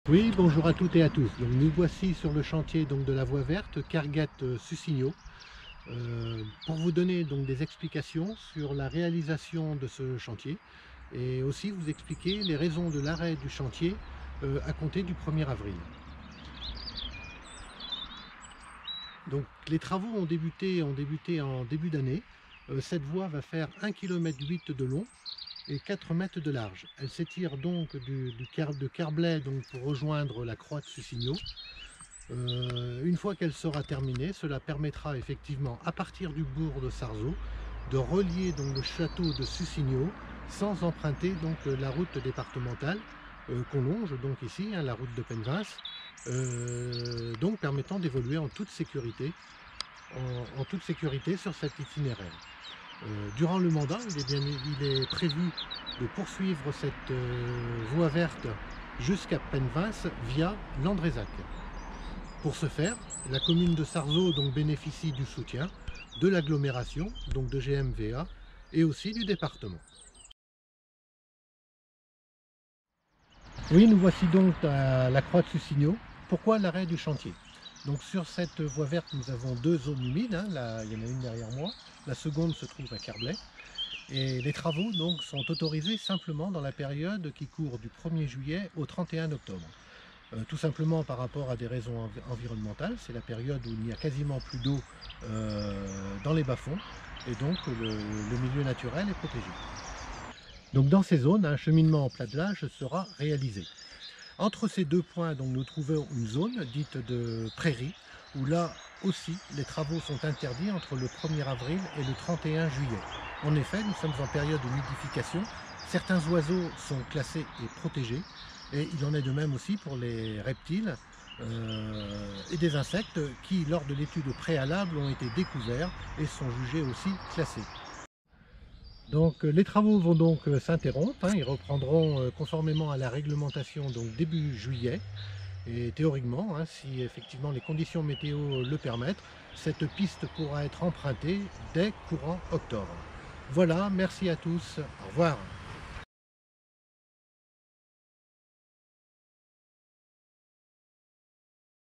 Oui, bonjour à toutes et à tous. Donc, nous voici sur le chantier de la voie verte Carguette-Sucigno pour vous donner donc des explications sur la réalisation de ce chantier et aussi vous expliquer les raisons de l'arrêt du chantier à compter du 1er avril. Donc les travaux ont débuté en début d'année. Cette voie va faire 1,8 km de long et 4 mètres de large. Elle s'étire donc de Carblay pour rejoindre la croix de Sucigno. Une fois qu'elle sera terminée, cela permettra effectivement à partir du bourg de Sarzeau de relier le château de Sucigno sans emprunter la route départementale qu'on longe ici, la route de Penvins, donc permettant d'évoluer en toute sécurité sur cet itinéraire. Durant le mandat, il est prévu de poursuivre cette voie verte jusqu'à Penvins via Landrezac. Pour ce faire, la commune de Sarzeau bénéficie du soutien de l'agglomération, donc de GMVA, et aussi du département. Oui, nous voici donc à la croix de Sucigno. Pourquoi l'arrêt du chantier? Donc sur cette voie verte, nous avons deux zones humides, là, il y en a une derrière moi, la seconde se trouve à Carblay. Et les travaux sont autorisés simplement dans la période qui court du 1er juillet au 31 octobre. Tout simplement par rapport à des raisons environnementales, c'est la période où il n'y a quasiment plus d'eau dans les bas-fonds et donc le milieu naturel est protégé. Donc dans ces zones, un cheminement en platelage sera réalisé. Entre ces deux points, nous trouvons une zone dite de prairie, où là aussi les travaux sont interdits entre le 1er avril et le 31 juillet. En effet, nous sommes en période de nidification, certains oiseaux sont classés et protégés, et il en est de même aussi pour les reptiles et des insectes qui, lors de l'étude préalable, ont été découverts et sont jugés aussi classés. Donc les travaux vont s'interrompre, ils reprendront conformément à la réglementation début juillet. Et théoriquement, si effectivement les conditions météo le permettent, cette piste pourra être empruntée dès courant octobre. Voilà, merci à tous, au revoir.